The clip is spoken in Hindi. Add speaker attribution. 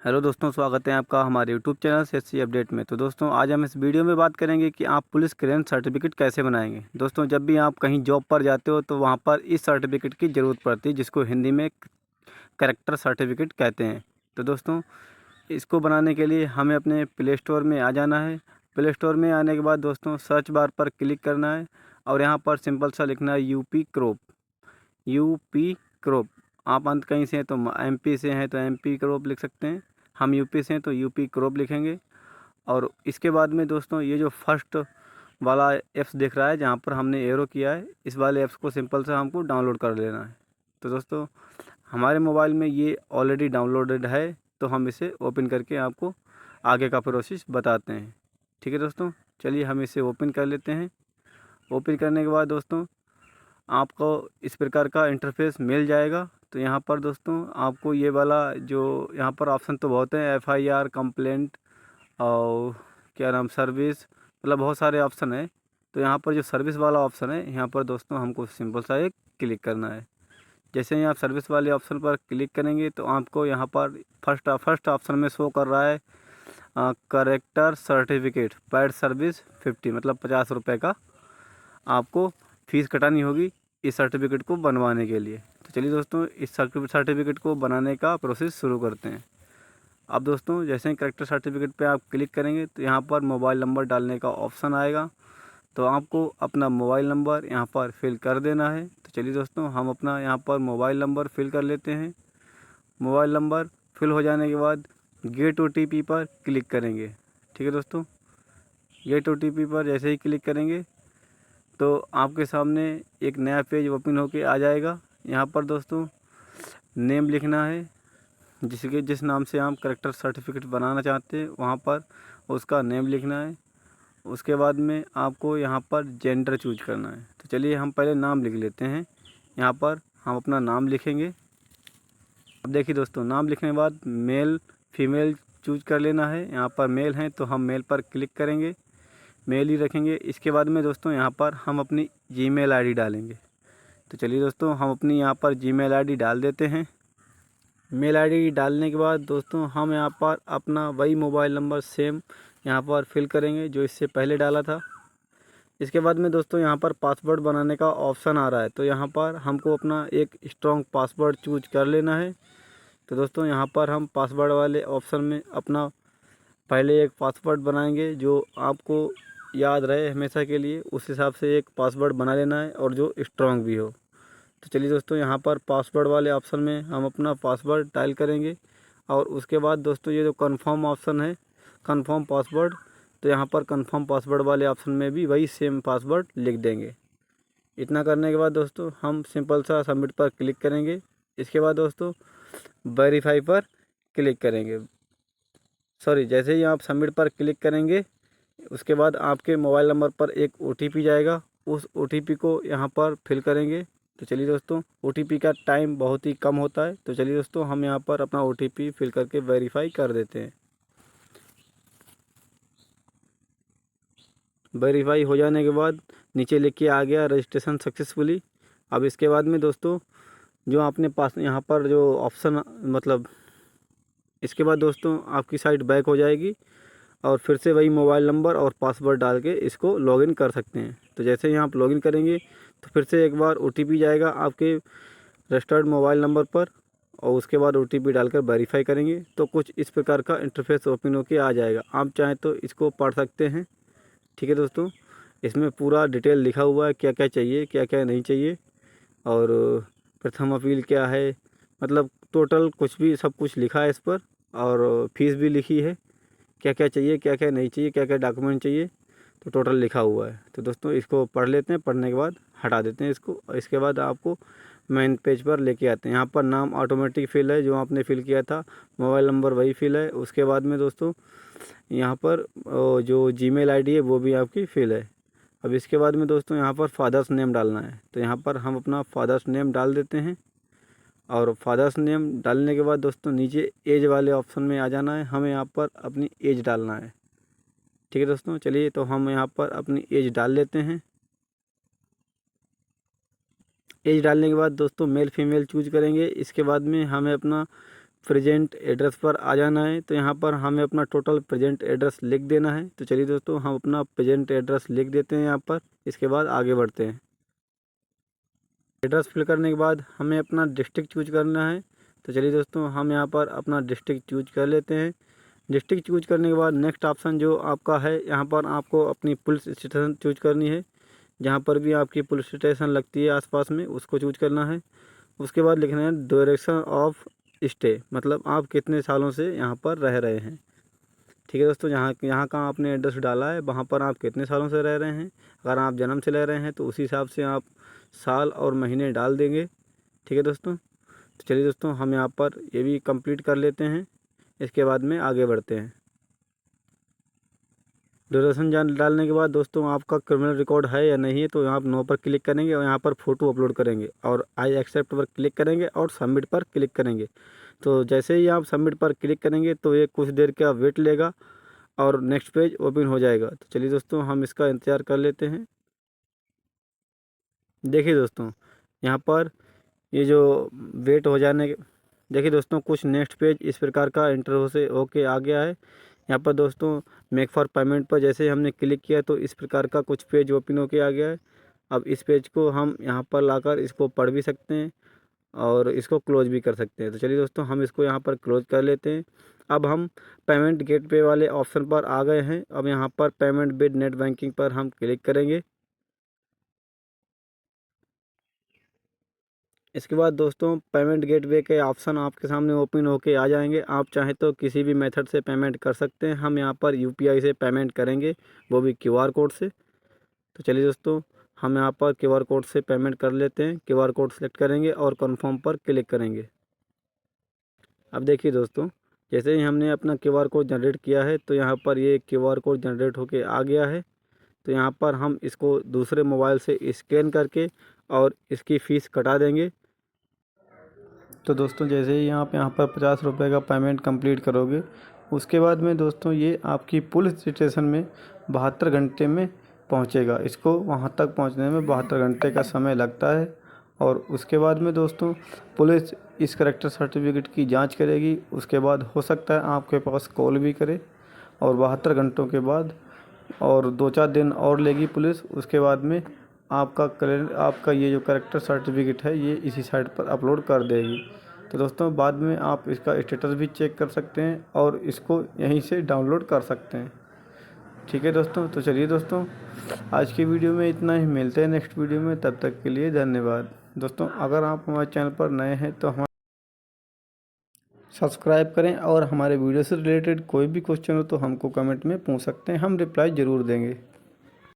Speaker 1: हेलो दोस्तों, स्वागत है आपका हमारे यूट्यूब चैनल CSC अपडेट में। तो दोस्तों, आज हम इस वीडियो में बात करेंगे कि आप पुलिस क्लियरेंस सर्टिफिकेट कैसे बनाएंगे। दोस्तों, जब भी आप कहीं जॉब पर जाते हो तो वहाँ पर इस सर्टिफिकेट की ज़रूरत पड़ती है, जिसको हिंदी में कैरेक्टर सर्टिफिकेट कहते हैं। तो दोस्तों, इसको बनाने के लिए हमें अपने प्ले स्टोर में आ जाना है। प्ले स्टोर में आने के बाद दोस्तों, सर्च बार पर क्लिक करना है और यहाँ पर सिंपल सा लिखना है यूपी क्रॉप। आप अंत कहीं से हैं तो MP से हैं तो MP क्रॉप लिख सकते हैं। हम यूपी से हैं तो यूपी क्रॉप लिखेंगे। और इसके बाद में दोस्तों, ये जो फर्स्ट वाला ऐप्स दिख रहा है जहाँ पर हमने एरो किया है, इस वाले ऐप्स को सिंपल सा हमको डाउनलोड कर लेना है। तो दोस्तों, हमारे मोबाइल में ये ऑलरेडी डाउनलोडेड है, तो हम इसे ओपन करके आपको आगे का प्रोसेस बताते हैं। ठीक है दोस्तों, चलिए हम इसे ओपन कर लेते हैं। ओपन करने के बाद दोस्तों, आपको इस प्रकार का इंटरफेस मिल जाएगा। तो यहाँ पर दोस्तों, आपको ये वाला जो यहाँ पर ऑप्शन तो बहुत हैं, FIR, कंप्लेंट और क्या नाम सर्विस, मतलब बहुत सारे ऑप्शन है। तो यहाँ पर जो सर्विस वाला ऑप्शन है, यहाँ पर दोस्तों हमको सिंपल सा एक क्लिक करना है। जैसे ही आप सर्विस वाले ऑप्शन पर क्लिक करेंगे तो आपको यहाँ पर फर्स्ट ऑप्शन में शो कर रहा है करेक्टर सर्टिफिकेट पैड सर्विस 50, मतलब 50 रुपये का आपको फ़ीस कटानी होगी इस सर्टिफिकेट को बनवाने के लिए। तो चलिए दोस्तों, इस सर्टिफिकेट को बनाने का प्रोसेस शुरू करते हैं। अब दोस्तों, जैसे ही करेक्टर सर्टिफिकेट पे आप क्लिक करेंगे तो यहाँ पर मोबाइल नंबर डालने का ऑप्शन आएगा। तो आपको अपना मोबाइल नंबर यहाँ पर फिल कर देना है। तो चलिए दोस्तों, हम अपना यहाँ पर मोबाइल नंबर फिल कर लेते हैं। मोबाइल नंबर फिल हो जाने के बाद गेट OTP पर क्लिक करेंगे। ठीक है दोस्तों, गेट OTP पर जैसे ही क्लिक करेंगे तो आपके सामने एक नया पेज ओपन होके आ जाएगा। यहाँ पर दोस्तों नेम लिखना है, जिस नाम से आप करेक्टर सर्टिफिकेट बनाना चाहते हैं वहाँ पर उसका नेम लिखना है। उसके बाद में आपको यहाँ पर जेंडर चूज करना है। तो चलिए हम पहले नाम लिख लेते हैं। यहाँ पर हम अपना नाम लिखेंगे। अब देखिए दोस्तों, नाम लिखने के बाद मेल फीमेल चूज कर लेना है। यहाँ पर मेल हैं तो हम मेल पर क्लिक करेंगे, मेल ही रखेंगे। इसके बाद में दोस्तों, यहाँ पर हम अपनी जीमेल आईडी डालेंगे। तो चलिए दोस्तों, हम अपनी यहाँ पर जीमेल आईडी डाल देते हैं। मेल आईडी डालने के बाद दोस्तों, हम यहाँ पर अपना वही मोबाइल नंबर सेम यहाँ पर फिल करेंगे जो इससे पहले डाला था। इसके बाद में दोस्तों, यहाँ पर पासवर्ड बनाने का ऑप्शन आ रहा है, तो यहाँ पर हमको अपना एक स्ट्रॉन्ग पासवर्ड चूज कर लेना है। तो दोस्तों, यहाँ पर हम पासवर्ड वाले ऑप्शन में अपना पहले एक पासवर्ड बनाएंगे जो आपको याद रहे हमेशा के लिए। उस हिसाब से एक पासवर्ड बना लेना है और जो स्ट्रॉन्ग भी हो। तो चलिए दोस्तों, यहाँ पर पासवर्ड वाले ऑप्शन में हम अपना पासवर्ड टाइप करेंगे। और उसके बाद दोस्तों, ये जो कन्फर्म ऑप्शन है, कन्फर्म पासवर्ड, तो यहाँ पर कन्फर्म पासवर्ड वाले ऑप्शन में भी वही सेम पासवर्ड लिख देंगे। इतना करने के बाद दोस्तों, हम सिंपल सा सबमिट पर क्लिक करेंगे। इसके बाद दोस्तों, वेरीफाई पर क्लिक करेंगे। सॉरी, जैसे ही आप सबमिट पर क्लिक करेंगे उसके बाद आपके मोबाइल नंबर पर एक OTP जाएगा। उस OTP को यहाँ पर फिल करेंगे। तो चलिए दोस्तों, OTP का टाइम बहुत ही कम होता है। तो चलिए दोस्तों, हम यहाँ पर अपना OTP फिल करके वेरीफाई कर देते हैं। वेरीफाई हो जाने के बाद नीचे लिख के आ गया रजिस्ट्रेशन सक्सेसफुली। अब इसके बाद में दोस्तों, जो आपने पास यहाँ पर जो ऑप्शन, मतलब इसके बाद दोस्तों आपकी साइट बैक हो जाएगी और फिर से वही मोबाइल नंबर और पासवर्ड डाल के इसको लॉगिन कर सकते हैं। तो जैसे ही आप लॉगिन करेंगे तो फिर से एक बार OTP जाएगा आपके रजिस्टर्ड मोबाइल नंबर पर और उसके बाद OTP डालकर वेरीफाई करेंगे तो कुछ इस प्रकार का इंटरफेस ओपन होके आ जाएगा। आप चाहें तो इसको पढ़ सकते हैं। ठीक है दोस्तों, इसमें पूरा डिटेल लिखा हुआ है, क्या क्या चाहिए क्या क्या नहीं चाहिए और प्रथम अपील क्या है, मतलब टोटल कुछ भी सब कुछ लिखा है इस पर। और फीस भी लिखी है, क्या क्या चाहिए क्या क्या नहीं चाहिए, क्या क्या डॉक्यूमेंट चाहिए, तो टोटल लिखा हुआ है। तो दोस्तों, इसको पढ़ लेते हैं। पढ़ने के बाद हटा देते हैं इसको और इसके बाद आपको मेन पेज पर लेके आते हैं। यहाँ पर नाम ऑटोमेटिक फिल है, जो आपने फिल किया था। मोबाइल नंबर वही फिल है। उसके बाद में दोस्तों, यहाँ पर जो जीमेल आईडी है वो भी आपकी फिल है। अब इसके बाद में दोस्तों, यहाँ पर फादर्स नेम डालना है। तो यहाँ पर हम अपना फादर्स नेम डाल देते हैं। और फादर्स नेम डालने के बाद दोस्तों, नीचे एज वाले ऑप्शन में आ जाना है। हमें यहाँ पर अपनी एज डालना है। ठीक है दोस्तों, चलिए तो हम यहाँ पर अपनी एज डाल लेते हैं। एज डालने के बाद दोस्तों, मेल फीमेल चूज करेंगे। इसके बाद में हमें अपना प्रेजेंट एड्रेस पर आ जाना है। तो यहाँ पर हमें अपना टोटल प्रेजेंट एड्रेस लिख देना है। तो चलिए दोस्तों, हम अपना प्रेजेंट एड्रेस लिख देते हैं यहाँ पर। इसके बाद आगे बढ़ते हैं। एड्रेस फिल करने के बाद हमें अपना डिस्ट्रिक्ट चूज करना है। तो चलिए दोस्तों, हम यहाँ पर अपना डिस्ट्रिक्ट चूज कर लेते हैं। डिस्ट्रिक्ट चूज करने के बाद नेक्स्ट ऑप्शन जो आपका है, यहाँ पर आपको अपनी पुलिस स्टेशन चूज करनी है। जहाँ पर भी आपकी पुलिस स्टेशन लगती है आसपास में, उसको चूज करना है। उसके बाद लिखना है ड्यूरेशन ऑफ स्टे, मतलब आप कितने सालों से यहाँ पर रह रहे हैं। ठीक है दोस्तों, यहाँ का आपने एड्रेस डाला है, वहाँ पर आप कितने सालों से रह रहे हैं। अगर आप जन्म से रह रहे हैं तो उसी हिसाब से आप साल और महीने डाल देंगे। ठीक है दोस्तों, तो चलिए दोस्तों, हम यहाँ पर ये भी कंप्लीट कर लेते हैं। इसके बाद में आगे बढ़ते हैं। ड्यूरेशन डालने के बाद दोस्तों, आपका क्रिमिनल रिकॉर्ड है या नहीं है, तो यहाँ पर नो पर क्लिक करेंगे और यहाँ पर फ़ोटो अपलोड करेंगे और आई एक्सेप्ट पर क्लिक करेंगे और सबमिट पर क्लिक करेंगे। तो जैसे ही आप सबमिट पर क्लिक करेंगे तो ये कुछ देर का वेट लेगा और नेक्स्ट पेज ओपन हो जाएगा। तो चलिए दोस्तों, हम इसका इंतज़ार कर लेते हैं। देखिए दोस्तों, यहाँ पर ये जो वेट हो जाने के, देखिए दोस्तों, कुछ नेक्स्ट पेज इस प्रकार का इंटर हो से होके आ गया है। यहाँ पर दोस्तों मेक फॉर पेमेंट पर जैसे हमने क्लिक किया तो इस प्रकार का कुछ पेज ओपन होके आ गया है। अब इस पेज को हम यहाँ पर लाकर इसको पढ़ भी सकते हैं और इसको क्लोज भी कर सकते हैं। तो चलिए दोस्तों, हम इसको यहाँ पर क्लोज कर लेते हैं। अब हम पेमेंट गेटवे वाले ऑप्शन पर आ गए हैं। अब यहाँ पर पेमेंट विद नेट बैंकिंग पर हम क्लिक करेंगे। इसके बाद दोस्तों पेमेंट गेटवे के ऑप्शन आपके सामने ओपन होके आ जाएंगे। आप चाहें तो किसी भी मेथड से पेमेंट कर सकते हैं। हम यहाँ पर यूपीआई से पेमेंट करेंगे, वो भी क्यूआर कोड से। तो चलिए दोस्तों, हम यहाँ पर क्यूआर कोड से पेमेंट कर लेते हैं। क्यूआर कोड सेलेक्ट करेंगे और कन्फर्म पर क्लिक करेंगे। अब देखिए दोस्तों, जैसे ही हमने अपना क्यूआर कोड जनरेट किया है तो यहाँ पर ये क्यूआर कोड जनरेट होके आ गया है। तो यहाँ पर हम इसको दूसरे मोबाइल से स्कैन करके और इसकी फ़ीस कटा देंगे। तो दोस्तों, जैसे ही आप यहाँ पर 50 रुपये का पेमेंट कंप्लीट करोगे, उसके बाद में दोस्तों ये आपकी पुलिस स्टेशन में 72 घंटे में पहुँचेगा। इसको वहाँ तक पहुँचने में 72 घंटे का समय लगता है। और उसके बाद में दोस्तों पुलिस इस करैक्टर सर्टिफिकेट की जांच करेगी। उसके बाद हो सकता है आपके पास कॉल भी करे और 72 घंटों के बाद और 2-4 दिन और लेगी पुलिस। उसके बाद में आपका ये जो करैक्टर सर्टिफिकेट है ये इसी साइट पर अपलोड कर देगी। तो दोस्तों, बाद में आप इसका स्टेटस भी चेक कर सकते हैं और इसको यहीं से डाउनलोड कर सकते हैं। ठीक है दोस्तों, तो चलिए दोस्तों, आज की वीडियो में इतना ही। मिलते हैं नेक्स्ट वीडियो में, तब तक के लिए धन्यवाद। दोस्तों, अगर आप हमारे चैनल पर नए हैं तो हमारे सब्सक्राइब करें और हमारे वीडियो से रिलेटेड कोई भी क्वेश्चन हो तो हमको कमेंट में पूछ सकते हैं, हम रिप्लाई ज़रूर देंगे।